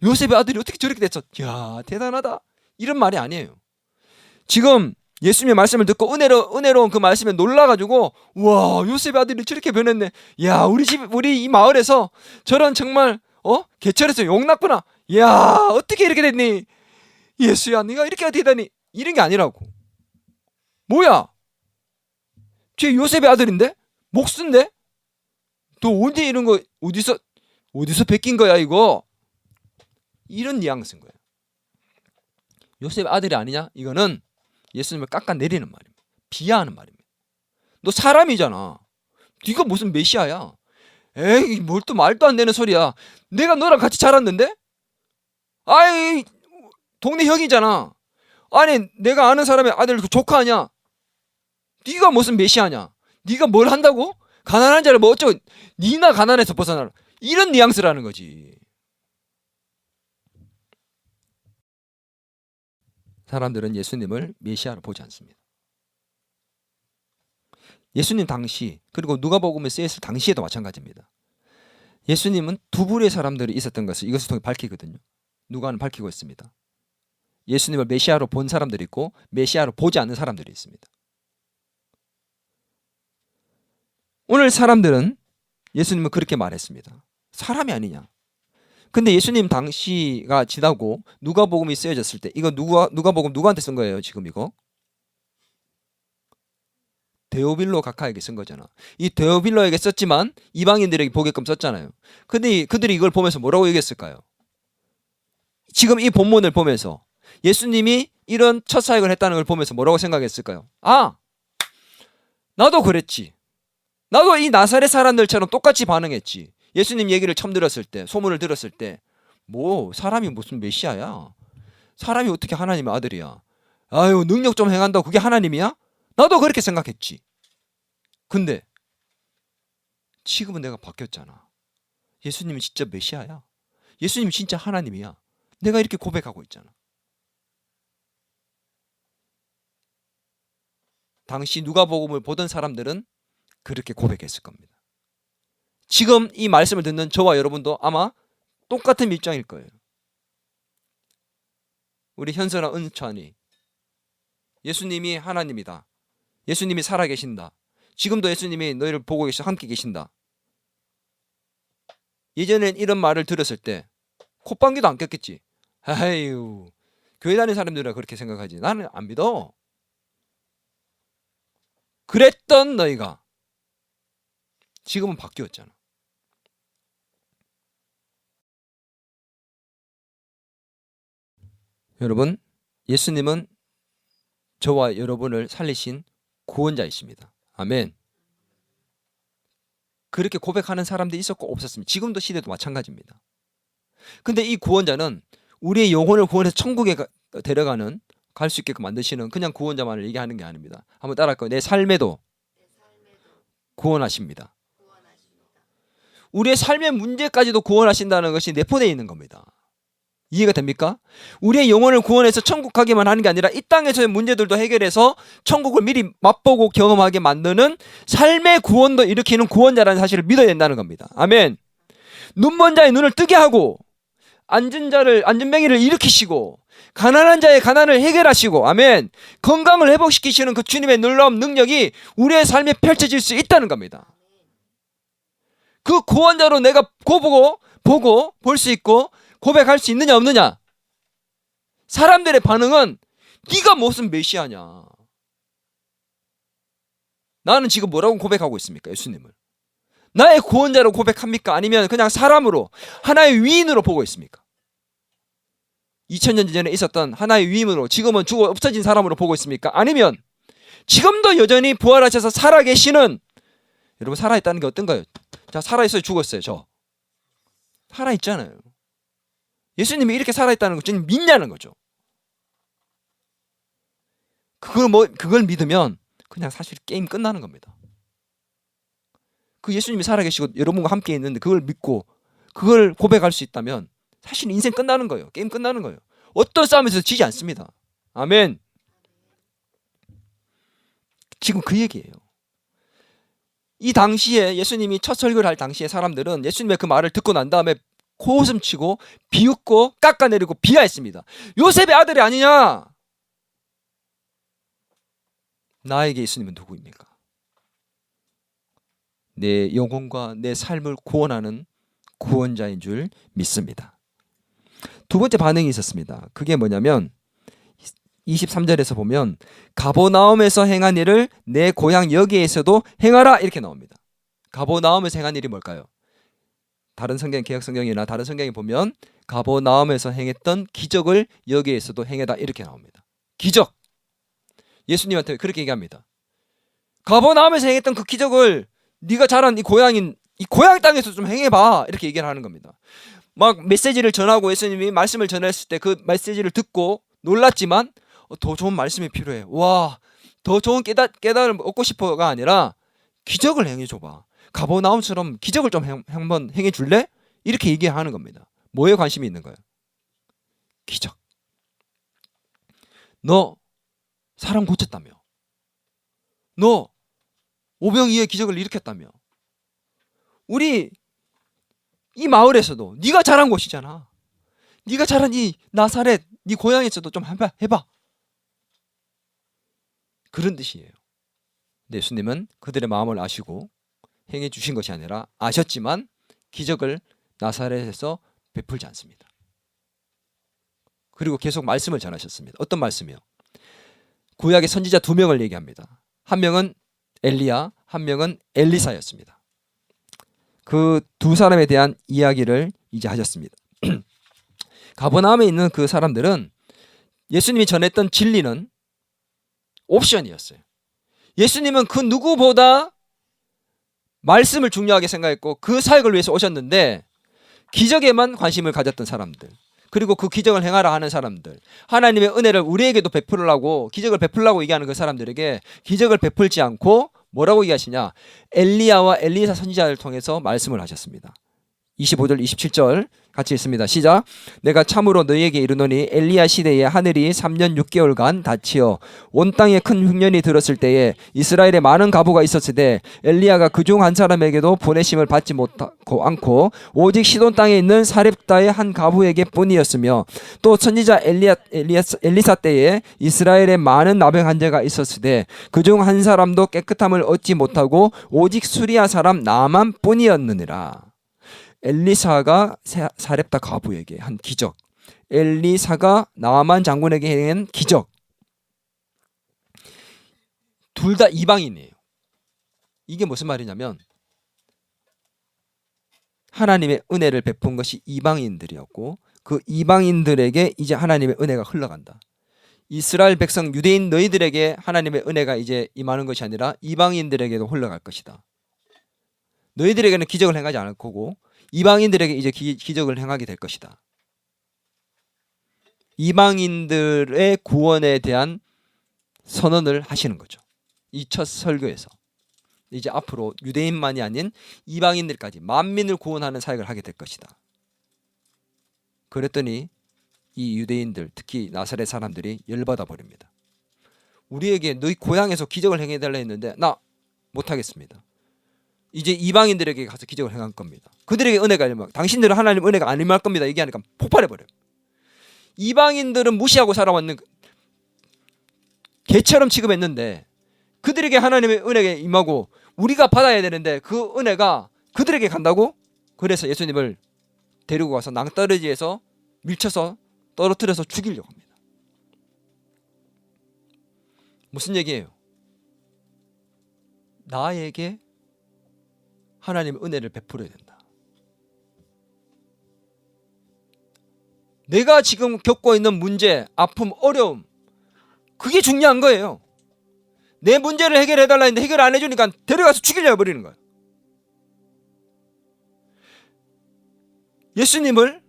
요셉의 아들이 어떻게 저렇게 됐어? 야, 대단하다, 이런 말이 아니에요. 지금 예수님의 말씀을 듣고 은혜로운 그 말씀에 놀라가지고, 와, 요셉의 아들이 저렇게 변했네. 야, 우리 이 마을에서 저런 정말 개철에서 욕 났구나. 야, 어떻게 이렇게 됐니? 예수야, 네가 이렇게 어떻게 되니? 이런 게 아니라고. 뭐야? 쟤 요셉의 아들인데? 목수인데? 너 어디 이런 거 어디서 베낀 거야 이거? 이런 뉘앙스인 거예요. 요셉의 아들이 아니냐? 이거는 예수님을 깎아내리는 말입니다. 비하하는 말입니다. 너 사람이잖아. 네가 무슨 메시아야? 에이, 뭘 또 말도 안 되는 소리야. 내가 너랑 같이 자랐는데? 아이, 동네 형이잖아. 아니, 내가 아는 사람의 아들 그 조카 아니야? 네가 무슨 메시아냐? 네가 뭘 한다고? 가난한 자를 뭐 어쩌고, 니나 가난해서 벗어나라, 이런 뉘앙스라는 거지. 사람들은 예수님을 메시아로 보지 않습니다. 예수님 당시, 그리고 누가복음에 쓰였을 당시에도 마찬가지입니다. 예수님은 두 부류의 사람들이 있었던 것을 이것을 통해 밝히거든요. 누가는 밝히고 있습니다. 예수님을 메시아로 본 사람들이 있고 메시아로 보지 않는 사람들이 있습니다. 오늘 사람들은 예수님은 그렇게 말했습니다. 사람이 아니냐. 근데 예수님 당시가 지나고 누가복음이 쓰여졌을 때, 이거 누가복음 누구한테 쓴 거예요? 지금 이거 데오빌로 각하에게 쓴 거잖아. 이 데오빌로에게 썼지만 이방인들에게 보게끔 썼잖아요. 근데 그들이 이걸 보면서 뭐라고 얘기했을까요? 지금 이 본문을 보면서 예수님이 이런 첫 사역을 했다는 걸 보면서 뭐라고 생각했을까요? 아, 나도 그랬지. 나도 이 나사렛 사람들처럼 똑같이 반응했지. 예수님 얘기를 처음 들었을 때, 소문을 들었을 때, 뭐 사람이 무슨 메시아야? 사람이 어떻게 하나님의 아들이야? 아유, 능력 좀 행한다고 그게 하나님이야? 나도 그렇게 생각했지. 근데 지금은 내가 바뀌었잖아. 예수님이 진짜 메시아야. 예수님이 진짜 하나님이야. 내가 이렇게 고백하고 있잖아. 당시 누가복음을 보던 사람들은 그렇게 고백했을 겁니다. 지금 이 말씀을 듣는 저와 여러분도 아마 똑같은 입장일 거예요. 우리 현선아, 은찬이, 예수님이 하나님이다. 예수님이 살아계신다. 지금도 예수님이 너희를 보고 계셔, 함께 계신다. 예전엔 이런 말을 들었을 때 콧방귀도 안 꼈겠지. 아유, 교회 다니는 사람들은 그렇게 생각하지. 나는 안 믿어. 그랬던 너희가 지금은 바뀌었잖아. 여러분, 예수님은 저와 여러분을 살리신 구원자이십니다. 아멘. 그렇게 고백하는 사람도 있었고 없었습니다. 지금도 시대도 마찬가지입니다. 근데 이 구원자는 우리의 영혼을 구원해서 천국에 데려가는, 갈 수 있게끔 만드시는 그냥 구원자만을 얘기하는 게 아닙니다. 한번 따라할까요? 내 삶에도 구원하십니다. 우리의 삶의 문제까지도 구원하신다는 것이 내포되어 있는 겁니다. 이해가 됩니까? 우리의 영혼을 구원해서 천국 가기만 하는 게 아니라 이 땅에서의 문제들도 해결해서 천국을 미리 맛보고 경험하게 만드는 삶의 구원도 일으키는 구원자라는 사실을 믿어야 된다는 겁니다. 아멘. 눈먼 자의 눈을 뜨게 하고 안전뱅이를 일으키시고 가난한 자의 가난을 해결하시고, 아멘, 건강을 회복시키시는 그 주님의 놀라운 능력이 우리의 삶에 펼쳐질 수 있다는 겁니다. 그 구원자로 내가 보고 볼 수 있고 고백할 수 있느냐 없느냐? 사람들의 반응은 네가 무슨 메시아냐? 나는 지금 뭐라고 고백하고 있습니까? 예수님을 나의 구원자로 고백합니까? 아니면 그냥 사람으로, 하나의 위인으로 보고 있습니까? 2000년 전에 있었던 하나의 위인으로, 지금은 죽어 없어진 사람으로 보고 있습니까? 아니면 지금도 여전히 부활하셔서 살아계시는, 여러분 살아있다는 게 어떤가요? 자, 살아있어요, 죽었어요? 저 살아있잖아요. 예수님이 이렇게 살아있다는 걸 저는 믿냐는 거죠. 그걸 믿으면 그냥 사실 게임 끝나는 겁니다. 그 예수님이 살아계시고 여러분과 함께 있는데 그걸 믿고 그걸 고백할 수 있다면 사실 인생 끝나는 거예요. 게임 끝나는 거예요. 어떤 싸움에서 지지 않습니다. 아멘. 지금 그 얘기예요. 이 당시에 예수님이 첫 설교를 할 당시에 사람들은 예수님의 그 말을 듣고 난 다음에 코웃음치고 비웃고 깎아내리고 비하했습니다. 요셉의 아들이 아니냐? 나에게 예수님은 누구입니까? 내 영혼과 내 삶을 구원하는 구원자인 줄 믿습니다. 두 번째 반응이 있었습니다. 그게 뭐냐면 23절에서 보면 가버나움에서 행한 일을 내 고향 여기에서도 행하라 이렇게 나옵니다. 가버나움에서 행한 일이 뭘까요? 다른 성경, 개역 성경이나 다른 성경에 보면 가버나움에서 행했던 기적을 여기에서도 행해다 이렇게 나옵니다. 기적. 예수님한테 그렇게 얘기합니다. 가버나움에서 행했던 그 기적을 네가 자란 이 고향인 이 고향 땅에서 좀 행해봐 이렇게 얘기를 하는 겁니다. 막 메시지를 전하고 예수님이 말씀을 전했을 때 그 메시지를 듣고 놀랐지만 더 좋은 말씀이 필요해. 와, 더 좋은 깨달음을 얻고 싶어가 아니라 기적을 행해줘봐. 가버나움처럼 기적을 좀 한번 행해줄래? 이렇게 얘기하는 겁니다. 뭐에 관심이 있는 거예요? 기적. 너 사람 고쳤다며. 너 오병이어의 기적을 일으켰다며. 우리 이 마을에서도 네가 자란 곳이잖아. 네가 자란 이 나사렛 네 고향에서도 좀 해봐. 그런 뜻이에요. 예수님은 그들의 마음을 아시고 행해 주신 것이 아니라 아셨지만 기적을 나사렛에서 베풀지 않습니다. 그리고 계속 말씀을 전하셨습니다. 어떤 말씀이요? 구약의 선지자 2명을 얘기합니다. 한 명은 엘리야, 한 명은 엘리사였습니다. 그 두 사람에 대한 이야기를 이제 하셨습니다. 가버나움에 있는 그 사람들은 예수님이 전했던 진리는 옵션이었어요. 예수님은 그 누구보다 말씀을 중요하게 생각했고 그 사역을 위해서 오셨는데 기적에만 관심을 가졌던 사람들, 그리고 그 기적을 행하라 하는 사람들, 하나님의 은혜를 우리에게도 베풀으라고, 기적을 베풀라고 얘기하는 그 사람들에게 기적을 베풀지 않고 뭐라고 얘기하시냐? 엘리야와 엘리사 선지자를 통해서 말씀을 하셨습니다. 25절 27절 같이 읽습니다. 시작. 내가 참으로 너희에게 이르노니 엘리야 시대에 하늘이 3년 6개월간 닫히어 온 땅에 큰 흉년이 들었을 때에 이스라엘에 많은 가부가 있었으되 엘리야가 그중 한 사람에게도 보내심을 받지 못하고 않고 오직 시돈 땅에 있는 사렙다의 한 가부에게 뿐이었으며 또 선지자 엘리사 때에 이스라엘에 많은 나병 환자가 있었으되 그중 한 사람도 깨끗함을 얻지 못하고 오직 수리아 사람 나만 뿐이었느니라. 엘리사가 사렙다 가부에게 한 기적, 엘리사가 나아만 장군에게 행한 기적, 둘 다 이방인이에요. 이게 무슨 말이냐면 하나님의 은혜를 베푼 것이 이방인들이었고 그 이방인들에게 이제 하나님의 은혜가 흘러간다. 이스라엘 백성 유대인 너희들에게 하나님의 은혜가 이제 임하는 것이 아니라 이방인들에게도 흘러갈 것이다. 너희들에게는 기적을 행하지 않을 거고 이방인들에게 이제 기적을 행하게 될 것이다. 이방인들의 구원에 대한 선언을 하시는 거죠. 이 첫 설교에서. 이제 앞으로 유대인만이 아닌 이방인들까지 만민을 구원하는 사역을 하게 될 것이다. 그랬더니 이 유대인들, 특히 나사렛 사람들이 열받아 버립니다. 우리에게 너희 고향에서 기적을 행해달라 했는데 나 못하겠습니다. 이제 이방인들에게 가서 기적을 행할 겁니다. 그들에게 은혜가 임할, 당신들은 하나님 은혜가 안 임할 겁니다. 얘기하니까 폭발해버려요. 이방인들은 무시하고 살아왔는 개처럼 취급했는데 그들에게 하나님의 은혜가 임하고 우리가 받아야 되는데 그 은혜가 그들에게 간다고? 그래서 예수님을 데리고 가서 낭떠러지에서 밀쳐서 떨어뜨려서 죽이려고 합니다. 무슨 얘기예요? 나에게 하나님의 은혜를 베풀어야 된다. 내가 지금 겪고 있는 문제, 아픔, 어려움, 그게 중요한 거예요. 내 문제를 해결해달라 했는데 해결 안 해주니까 데려가서 죽이려 해버리는 거예요. 예수님을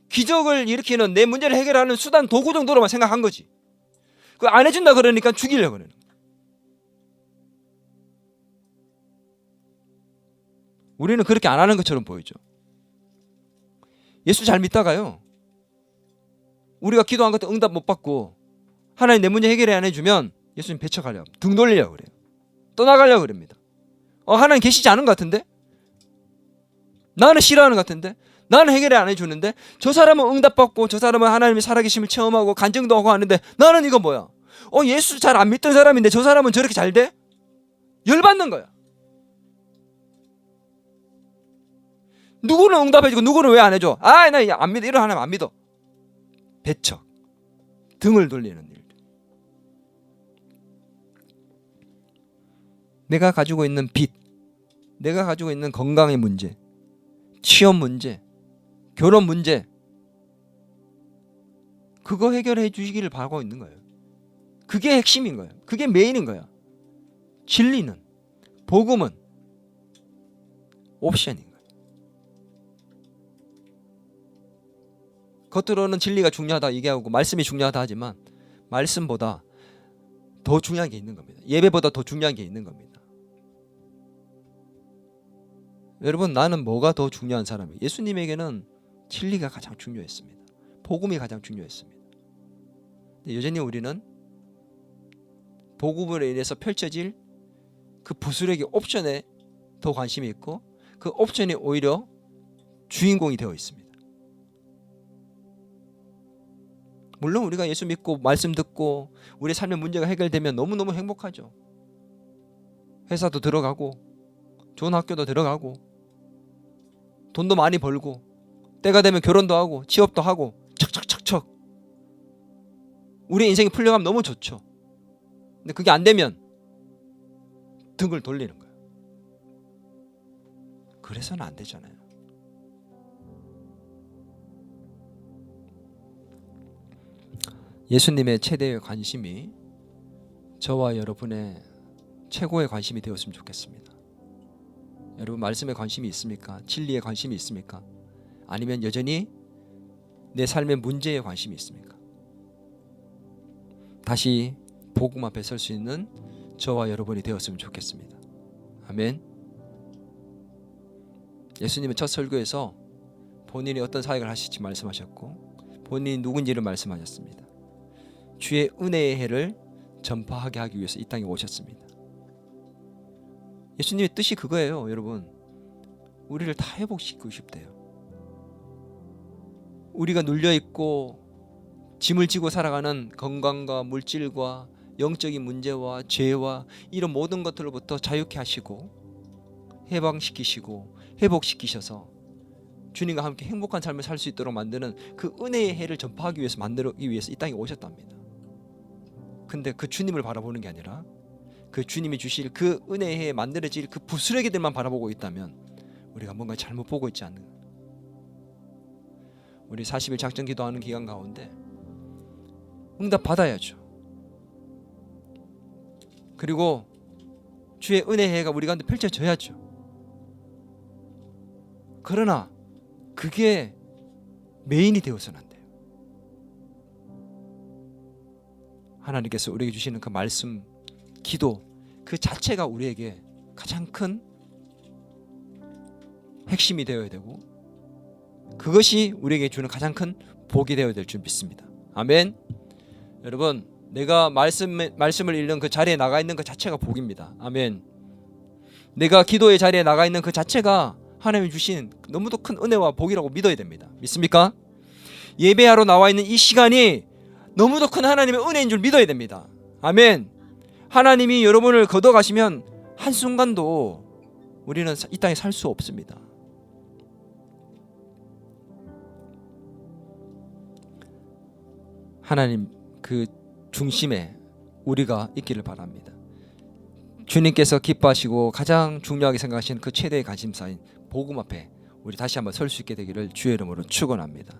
기적을 일으키는 내 문제를 해결하는 수단, 도구 정도로만 생각한 거지. 그거 안 해준다 그러니까 죽이려고 그러는 거예요. 우리는 그렇게 안 하는 것처럼 보이죠. 예수 잘 믿다가요, 우리가 기도한 것도 응답 못 받고 하나님 내 문제 해결 안 해주면 예수님 배척하려고, 등 돌리려고 그래요. 떠나가려고 그럽니다. 하나님 계시지 않은 것 같은데? 나는 싫어하는 것 같은데? 나는 해결 안 해주는데? 저 사람은 응답받고 저 사람은 하나님의 살아계심을 체험하고 간증도 하고 하는데 나는 이거 뭐야? 예수 잘 안 믿던 사람인데 저 사람은 저렇게 잘 돼? 열받는 거야. 누구는 응답해주고 누구는 왜 안 해줘? 나 안 믿어. 이런 하나님 안 믿어. 배척, 등을 돌리는 일. 내가 가지고 있는 빚, 내가 가지고 있는 건강의 문제, 취업 문제, 결혼 문제, 그거 해결해 주시기를 바라고 있는 거예요. 그게 핵심인 거예요. 그게 메인인 거야. 진리는, 복음은 옵션인 거예요. 겉으로는 진리가 중요하다 얘기하고 말씀이 중요하다 하지만 말씀보다 더 중요한 게 있는 겁니다. 예배보다 더 중요한 게 있는 겁니다. 여러분, 나는 뭐가 더 중요한 사람이에요? 예수님에게는 진리가 가장 중요했습니다. 복음이 가장 중요했습니다. 여전히 우리는 복음으로 인해서 펼쳐질 그 부스러기 옵션에 더 관심이 있고 그 옵션이 오히려 주인공이 되어 있습니다. 물론 우리가 예수 믿고 말씀 듣고 우리 삶의 문제가 해결되면 너무너무 행복하죠. 회사도 들어가고 좋은 학교도 들어가고 돈도 많이 벌고 때가 되면 결혼도 하고 취업도 하고 척척척척 우리 인생이 풀려가면 너무 좋죠. 근데 그게 안 되면 등을 돌리는 거예요. 그래서는 안 되잖아요. 예수님의 최대의 관심이 저와 여러분의 최고의 관심이 되었으면 좋겠습니다. 여러분 말씀에 관심이 있습니까? 진리에 관심이 있습니까? 아니면 여전히 내 삶의 문제에 관심이 있습니까? 다시 복음 앞에 설 수 있는 저와 여러분이 되었으면 좋겠습니다. 아멘. 예수님은 첫 설교에서 본인이 어떤 사역을 하실지 말씀하셨고 본인이 누군지를 말씀하셨습니다. 주의 은혜의 해를 전파하게 하기 위해서 이 땅에 오셨습니다. 예수님의 뜻이 그거예요. 여러분, 우리를 다 회복시키고 싶대요. 우리가 눌려있고 짐을 지고 살아가는 건강과 물질과 영적인 문제와 죄와 이런 모든 것들로부터 자유케 하시고 해방시키시고 회복시키셔서 주님과 함께 행복한 삶을 살 수 있도록 만드는 그 은혜의 해를 전파하기 위해서 만들기 위해서 이 땅에 오셨답니다. 근데 그 주님을 바라보는 게 아니라 그 주님이 주실 그 은혜의 해에 만들어질 그 부스러기들만 바라보고 있다면 우리가 뭔가 잘못 보고 있지 않는, 우리 40일 작전 기도하는 기간 가운데 응답 받아야죠. 그리고 주의 은혜의 해가 우리 가운데 펼쳐져야죠. 그러나 그게 메인이 되어서는 안 돼요. 하나님께서 우리에게 주시는 그 말씀, 기도 그 자체가 우리에게 가장 큰 핵심이 되어야 되고 그것이 우리에게 주는 가장 큰 복이 되어야 될 줄 믿습니다. 아멘. 여러분, 내가 말씀을 읽는 그 자리에 나가 있는 그 자체가 복입니다. 아멘. 내가 기도의 자리에 나가 있는 그 자체가 하나님이 주신 너무도 큰 은혜와 복이라고 믿어야 됩니다. 믿습니까? 예배하러 나와 있는 이 시간이 너무도 큰 하나님의 은혜인 줄 믿어야 됩니다. 아멘. 하나님이 여러분을 걷어가시면 한순간도 우리는 이 땅에 살 수 없습니다. 하나님 그 중심에 우리가 있기를 바랍니다. 주님께서 기뻐하시고 가장 중요하게 생각하시는 그 최대의 관심사인 복음 앞에 우리 다시 한번 설 수 있게 되기를 주의 이름으로 축원합니다.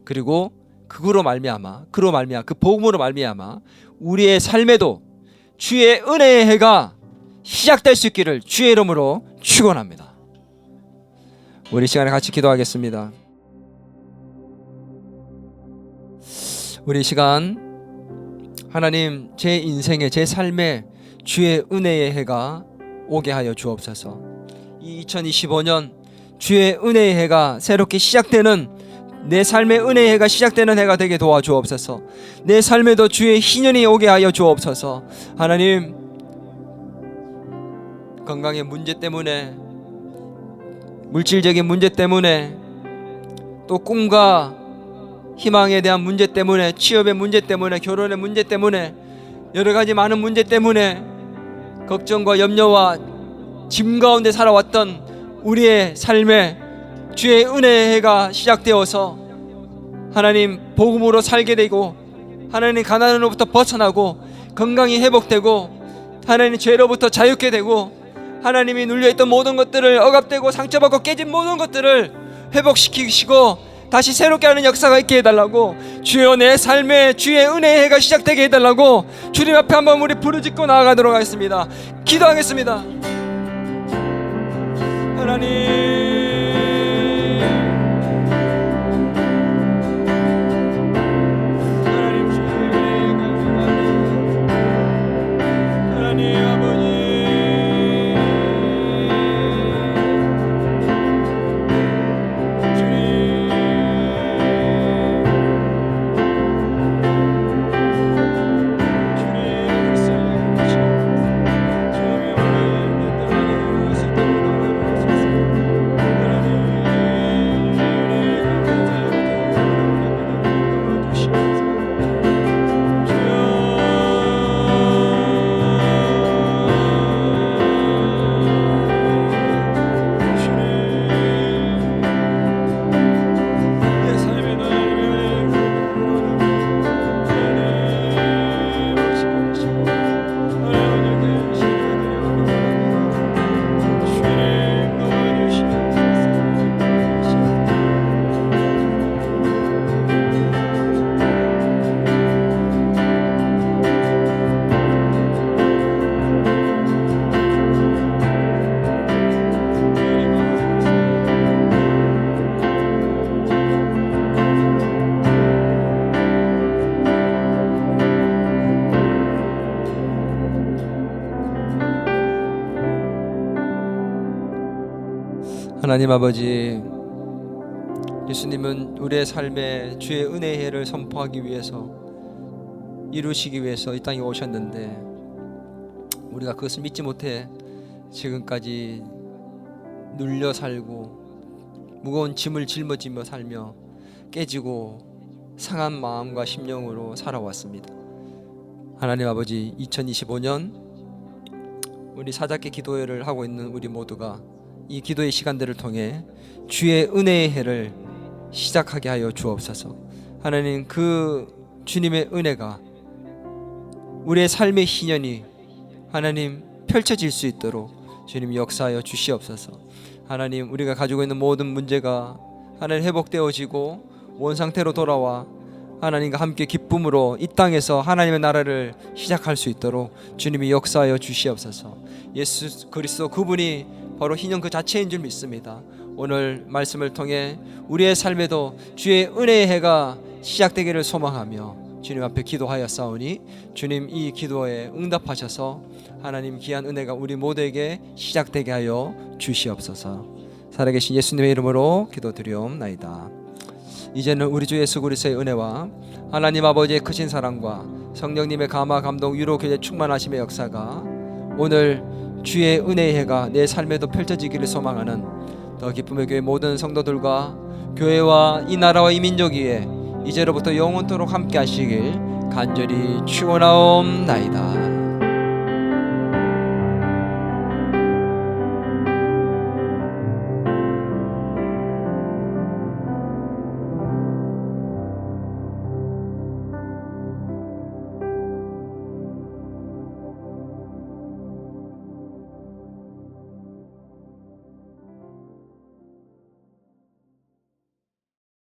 그리고 그로 말미암아 그 복음으로 말미암아 우리의 삶에도 주의 은혜의 해가 시작될 수 있기를 주의 이름으로 축원합니다. 우리 시간에 같이 기도하겠습니다. 우리 시간 하나님, 제 인생에 제 삶에 주의 은혜의 해가 오게 하여 주옵소서. 이 2025년 주의 은혜의 해가 새롭게 시작되는, 내 삶의 은혜의 해가 시작되는 해가 되게 도와주옵소서. 내 삶에도 주의 희년이 오게 하여 주옵소서. 하나님, 건강의 문제 때문에, 물질적인 문제 때문에, 또 꿈과 희망에 대한 문제 때문에, 취업의 문제 때문에, 결혼의 문제 때문에, 여러 가지 많은 문제 때문에 걱정과 염려와 짐 가운데 살아왔던 우리의 삶에 주의 은혜의 해가 시작되어서 하나님 복음으로 살게 되고, 하나님 가난으로부터 벗어나고 건강이 회복되고, 하나님 죄로부터 자유케 되고, 하나님이 눌려있던 모든 것들을, 억압되고 상처받고 깨진 모든 것들을 회복시키시고 다시 새롭게 하는 역사가 있게 해달라고, 주여 내 삶에 주의 은혜의 해가 시작되게 해달라고 주님 앞에 한번 우리 부르짖고 나아가도록 하겠습니다. 기도하겠습니다. 하나님, 하나님 아버지, 예수님은 우리의 삶에 주의 은혜의 해를 선포하기 위해서, 이루시기 위해서 이 땅에 오셨는데 우리가 그것을 믿지 못해 지금까지 눌려 살고 무거운 짐을 짊어지며 살며 깨지고 상한 마음과 심령으로 살아왔습니다. 하나님 아버지, 2025년 우리 사자께 기도회를 하고 있는 우리 모두가 이 기도의 시간들을 통해 주의 은혜의 해를 시작하게 하여 주옵소서. 하나님, 그 주님의 은혜가 우리의 삶의 희년이 하나님 펼쳐질 수 있도록 주님 역사하여 주시옵소서. 하나님, 우리가 가지고 있는 모든 문제가 하나님 회복되어지고 원상태로 돌아와 하나님과 함께 기쁨으로 이 땅에서 하나님의 나라를 시작할 수 있도록 주님이 역사하여 주시옵소서. 예수 그리스도 그분이 바로 희년 그 자체인 줄 믿습니다. 오늘 말씀을 통해 우리의 삶에도 주의 은혜의 해가 시작되기를 소망하며 주님 앞에 기도하였사오니 주님 이 기도에 응답하셔서 하나님 귀한 은혜가 우리 모두에게 시작되게 하여 주시옵소서. 살아계신 예수님의 이름으로 기도드리옵나이다. 이제는 우리 주 예수 그리스도의 은혜와 하나님 아버지의 크신 사랑과 성령님의 감화 감동 위로 교제 충만하심의 역사가 오늘 주의 은혜의 해가 내 삶에도 펼쳐지기를 소망하는 더 기쁨의 교회 모든 성도들과 교회와 이 나라와 이 민족 위에 이제로부터 영원토록 함께 하시길 간절히 축원하옵나이다.